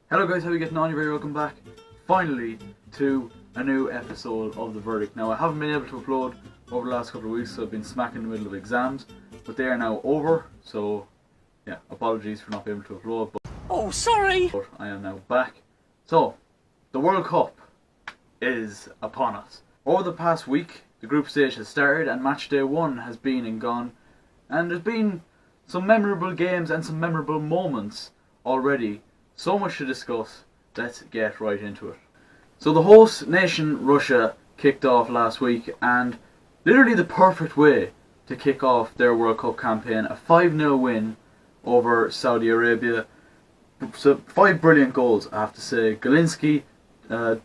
Hello guys, how are you getting on? You're very welcome back finally to a new episode of The Verdict. Now I haven't been able to upload over the last couple of weeks, so I've been smack in the middle of exams, but they are now over, so yeah, apologies for not being able to upload, but I am now back. So, the World Cup is upon us. Over the past week, the group stage has started and Matchday 1 has been and gone, and there's been some memorable games and some memorable moments already. So much to discuss, let's get right into it. So the host nation, Russia, kicked off last week, and literally the perfect way to kick off their World Cup campaign, a 5-0 win over Saudi Arabia. So 5 brilliant goals, I have to say. Galinski,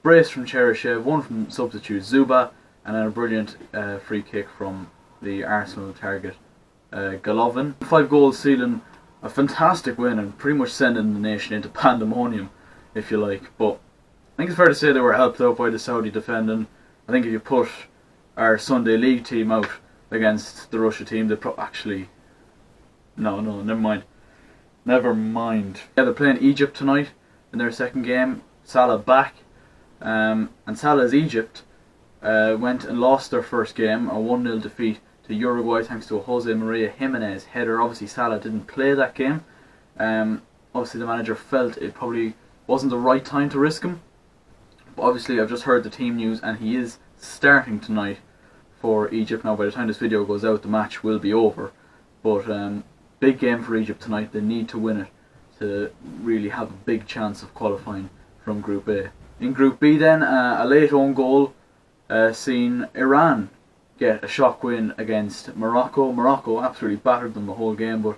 brace from Cheryshev, one from substitute Zuba, and then a brilliant free kick from the Arsenal target, Golovin. 5 goals sealing a fantastic win and pretty much sending the nation into pandemonium, if you like. But I think it's fair to say they were helped out by the Saudi defending. I think if you put our Sunday League team out against the Russia team, they actually... No, never mind. Yeah, they're playing Egypt tonight in their second game. Salah back. And Salah's Egypt went and lost their first game, a 1-0 defeat to Uruguay thanks to a Jose Maria Jimenez header. Obviously Salah didn't play that game. Obviously the manager felt it probably wasn't the right time to risk him. But obviously I've just heard the team news and he is starting tonight for Egypt. Now by the time this video goes out the match will be over. But big game for Egypt tonight. They need to win it to really have a big chance of qualifying from Group A. In Group B then, a late own goal seen Iran get a shock win against Morocco. Morocco absolutely battered them the whole game, but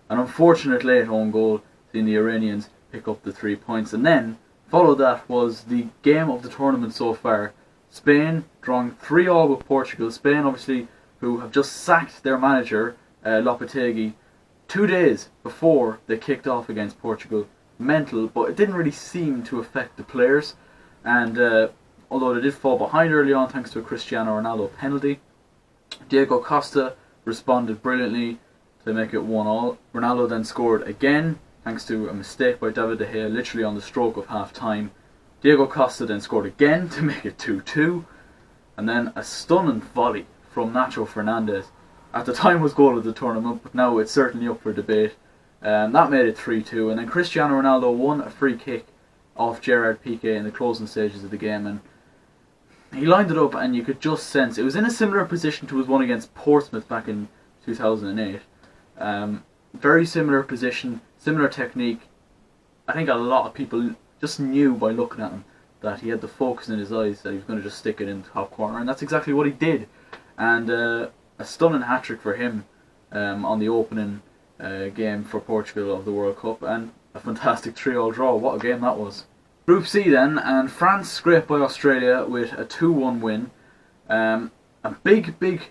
an unfortunate late own goal seeing the Iranians pick up the 3 points. And then, followed that was the game of the tournament so far. Spain drawing 3-3 with Portugal. Spain obviously, who have just sacked their manager, Lopetegui, 2 days before they kicked off against Portugal. Mental, but it didn't really seem to affect the players. And although they did fall behind early on thanks to a Cristiano Ronaldo penalty, Diego Costa responded brilliantly to make it 1-1. Ronaldo then scored again thanks to a mistake by David De Gea literally on the stroke of half time. Diego Costa then scored again to make it 2-2, and then a stunning volley from Nacho Fernandez. At the time was goal of the tournament, but now it's certainly up for debate. That made it 3-2, and then Cristiano Ronaldo won a free kick off Gerard Piqué in the closing stages of the game, and he lined it up and you could just sense it was in a similar position to his one against Portsmouth back in 2008. Very similar position, similar technique. I think a lot of people just knew by looking at him that he had the focus in his eyes that he was going to just stick it in the top corner, and that's exactly what he did. And a stunning hat-trick for him on the opening game for Portugal of the World Cup, and a fantastic 3-3 draw. What a game that was. Group C then, and France scraped by Australia with a 2-1 win. A big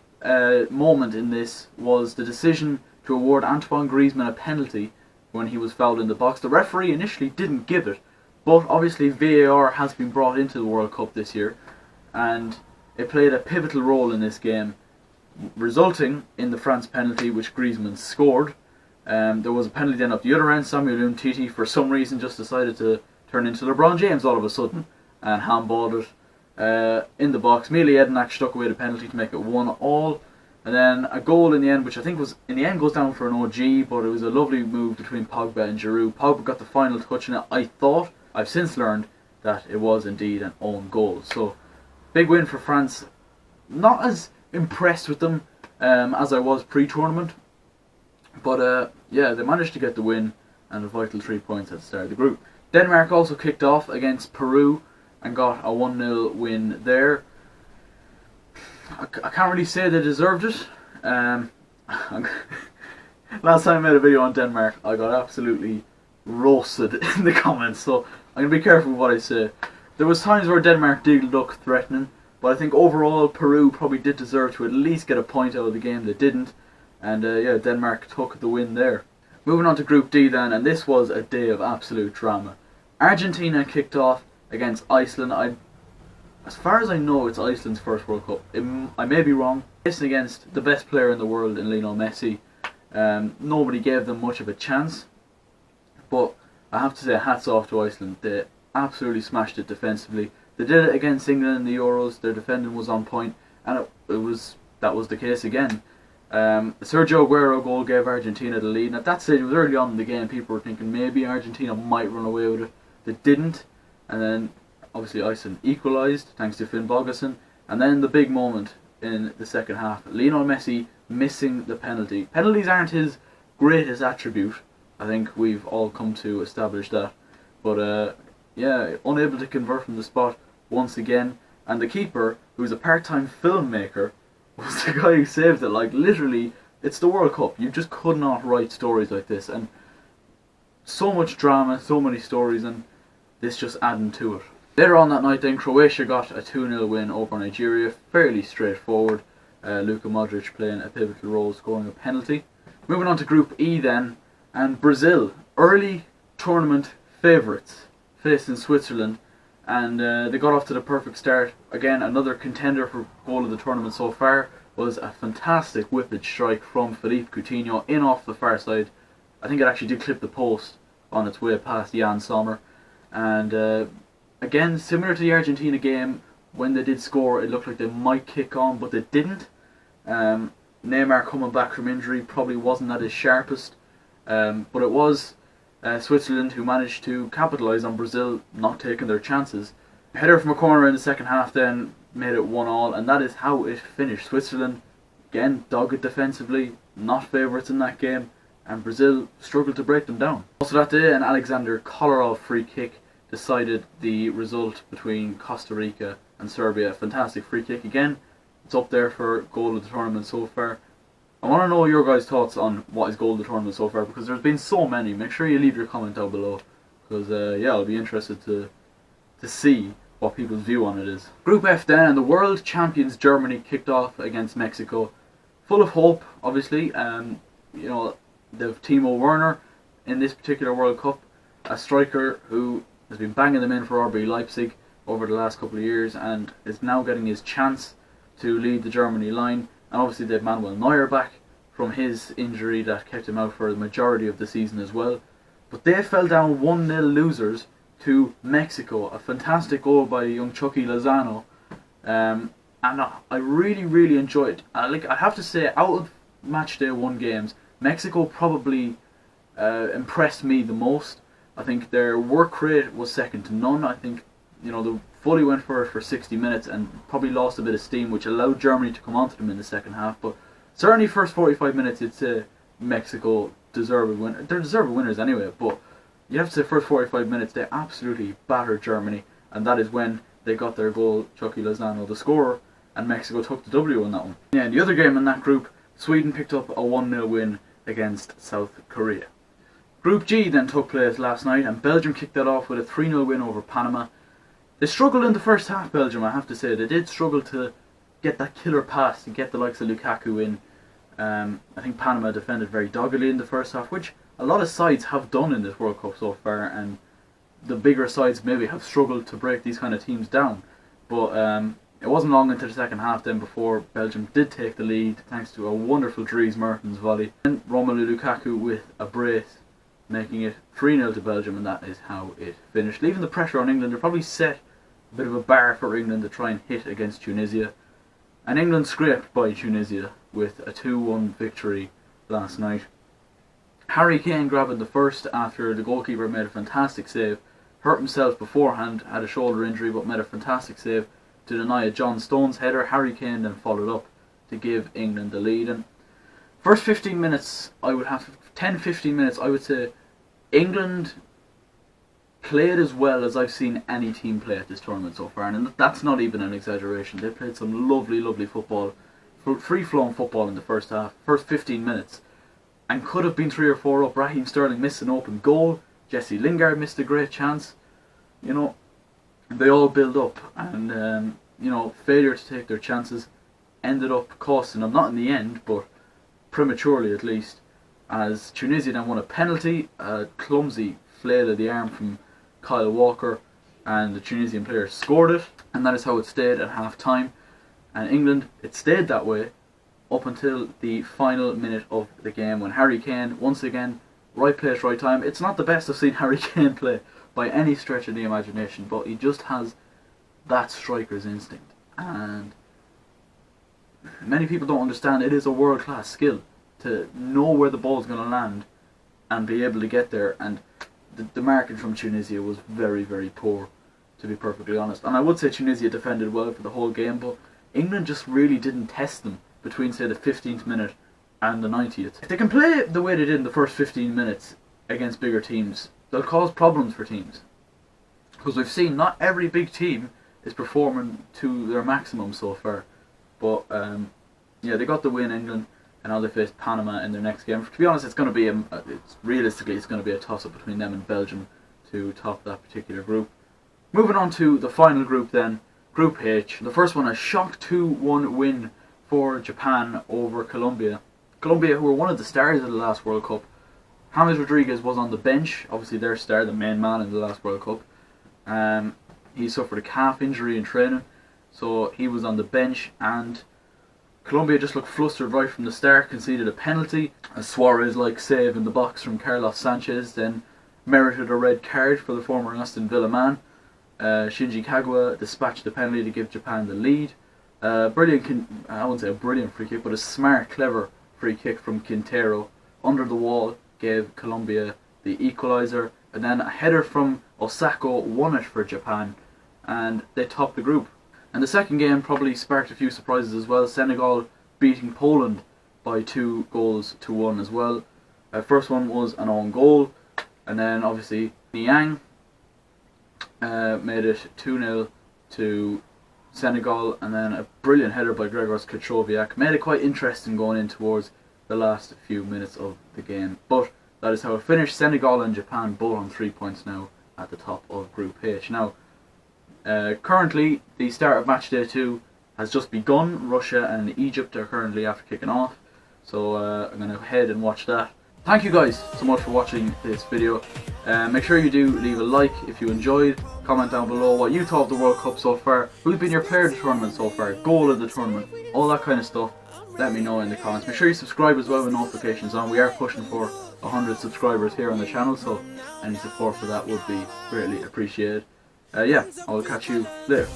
moment in this was the decision to award Antoine Griezmann a penalty when he was fouled in the box. The referee initially didn't give it, but obviously VAR has been brought into the World Cup this year, and it played a pivotal role in this game, resulting in the France penalty which Griezmann scored. There was a penalty then up the other end. Samuel Umtiti for some reason just decided to turn into LeBron James all of a sudden and handballed it in the box. Mili Jedinak stuck away the penalty to make it 1-1, and then a goal in the end, which I think was in the end goes down for an OG, but it was a lovely move between Pogba and Giroud. Pogba got the final touch in it. I've since learned that it was indeed an own goal. So big win for France. Not as impressed with them as I was pre-tournament, but yeah, they managed to get the win and a vital 3 points at the start of the group. Denmark also kicked off against Peru and got a 1-0 win there. I can't really say they deserved it. Last time I made a video on Denmark, I got absolutely roasted in the comments, so I'm going to be careful with what I say. There was times where Denmark did look threatening, but I think overall Peru probably did deserve to at least get a point out of the game. They didn't, and yeah, Denmark took the win there. Moving on to Group D then, and this was a day of absolute drama. Argentina kicked off against Iceland. As far as I know, it's Iceland's first World Cup. I may be wrong. It's against the best player in the world in Lionel Messi. Nobody gave them much of a chance, but I have to say hats off to Iceland. They absolutely smashed it defensively. They did it against England in the Euros. Their defending was on point, and that was the case again. Sergio Aguero goal gave Argentina the lead, and at that stage, it was early on in the game. People were thinking maybe Argentina might run away with it. They didn't, and then obviously Iceland equalised thanks to Finn Bogason. And then the big moment in the second half, Lionel Messi missing the penalty. Penalties aren't his greatest attribute. I think we've all come to establish that. But yeah, unable to convert from the spot once again. And the keeper, who's a part-time filmmaker, was the guy who saved it. Like, literally, it's the World Cup. You just could not write stories like this. And so much drama, so many stories, and this just adding to it. Later on that night then, Croatia got a 2-0 win over Nigeria. Fairly straightforward. Luka Modric playing a pivotal role, scoring a penalty. Moving on to Group E then, and Brazil, early tournament favourites, facing Switzerland, and they got off to the perfect start. Again, another contender for goal of the tournament so far was a fantastic whippage strike from Philippe Coutinho in off the far side. I think it actually did clip the post on its way past Jan Sommer. And again, similar to the Argentina game, when they did score, it looked like they might kick on, but they didn't. Neymar coming back from injury probably wasn't at his sharpest, but it was Switzerland who managed to capitalise on Brazil not taking their chances. Header from a corner in the second half then made it 1-1, and that is how it finished. Switzerland, again, dogged defensively, not favourites in that game, and Brazil struggled to break them down. Also that day, an Alexander Kolarov free kick decided the result between Costa Rica and Serbia. Fantastic free kick again. It's up there for goal of the tournament so far. I want to know your guys' thoughts on what is goal of the tournament so far, because there's been so many. Make sure you leave your comment down below, because yeah, I'll be interested to see what people's view on it is. Group F then, and the world champions Germany kicked off against Mexico. Full of hope, obviously. You know, they've Timo Werner in this particular World Cup, a striker who has been banging them in for RB Leipzig over the last couple of years and is now getting his chance to lead the Germany line. And obviously they've Manuel Neuer back from his injury that kept him out for the majority of the season as well. But they fell down 1-0 losers to Mexico. A fantastic goal by young Chucky Lozano. And I really enjoyed it. I have to say, out of Matchday 1 games, Mexico probably impressed me the most. I think their work rate was second to none. I think, you know, they fully went for it for 60 minutes and probably lost a bit of steam, which allowed Germany to come onto them in the second half. But certainly first 45 minutes, it's Mexico deserved win. They're deserved winners anyway, but you have to say first 45 minutes they absolutely battered Germany, and that is when they got their goal, Chucky Lozano, the scorer, and Mexico took the W on that one. Yeah, in the other game in that group, Sweden picked up a 1-0 win against South Korea. Group G then took place last night, and Belgium kicked that off with a 3-0 win over Panama. They struggled in the first half, Belgium, I have to say. They did struggle to get that killer pass, to get the likes of Lukaku in. I think Panama defended very doggedly in the first half, which a lot of sides have done in this World Cup so far, and the bigger sides maybe have struggled to break these kind of teams down. But it wasn't long into the second half then before Belgium did take the lead, thanks to a wonderful Dries Mertens volley. And Romelu Lukaku with a brace, making it 3-0 to Belgium, and that is how it finished. Leaving the pressure on England, they probably set a bit of a bar for England to try and hit against Tunisia. And England scraped by Tunisia with a 2-1 victory last night. Harry Kane grabbing the first after the goalkeeper made a fantastic save. Hurt himself beforehand, had a shoulder injury, but made a fantastic save to deny a John Stones header. Harry Kane then followed up to give England the lead. And first 15 minutes, 10-15 minutes, I would say England played as well as I've seen any team play at this tournament so far, and that's not even an exaggeration. They played some lovely football, free-flowing football in the first half, first 15 minutes, and could have been 3 or 4 up. Raheem Sterling missed an open goal, Jesse Lingard missed a great chance. You know, they all build up, and you know, failure to take their chances ended up costing them, not in the end, but prematurely at least, as Tunisia then won a penalty, a clumsy flail of the arm from Kyle Walker, and the Tunisian player scored it, and that is how it stayed at half time. And England, it stayed that way up until the final minute of the game, when Harry Kane once again right place, right time. It's not the best I've seen Harry Kane play by any stretch of the imagination, but he just has that striker's instinct. And many people don't understand it is a world-class skill to know where the ball's going to land and be able to get there. And the marking from Tunisia was very, very poor, to be perfectly honest. And I would say Tunisia defended well for the whole game, but England just really didn't test them between, say, the 15th minute and the 90th. If they can play the way they did in the first 15 minutes against bigger teams, they'll cause problems for teams. Because we've seen not every big team is performing to their maximum so far. But yeah, they got the win, England, and now they face Panama in their next game. To be honest, it's going to be realistically it's going to be a toss-up between them and Belgium to top that particular group. Moving on to the final group then, Group H. The first one, a shock 2-1 win for Japan over Colombia. Colombia, who were one of the stars of the last World Cup. James Rodriguez was on the bench, obviously their star, the main man in the last World Cup. He suffered a calf injury in training, so he was on the bench, and Colombia just looked flustered right from the start, conceded a penalty, a Suarez-like save in the box from Carlos Sanchez, then merited a red card for the former Aston Villa man. Shinji Kagawa dispatched the penalty to give Japan the lead. I wouldn't say a brilliant free kick, but a smart, clever free kick from Quintero under the wall gave Colombia the equaliser, and then a header from Osako won it for Japan, and they topped the group. And the second game probably sparked a few surprises as well. Senegal beating Poland by 2-1 as well. First one was an own goal, and then obviously Niang made it 2-0 to Senegal, and then a brilliant header by Grzegorz Kaczorowicz made it quite interesting going in towards the last few minutes of the game. But that is how it finished. Senegal and Japan both on 3 points now at the top of Group H. Now, currently the start of Matchday 2 has just begun. Russia and Egypt are currently after kicking off, so I'm going to head and watch that. Thank you guys so much for watching this video. Make sure you do leave a like if you enjoyed. Comment down below what you thought of the World Cup so far. Who's been your player of the tournament so far? Goal of the tournament? All that kind of stuff. Let me know in the comments. Make sure you subscribe as well with notifications on. We are pushing for 100 subscribers here on the channel, so any support for that would be greatly appreciated. Yeah, I will catch you later.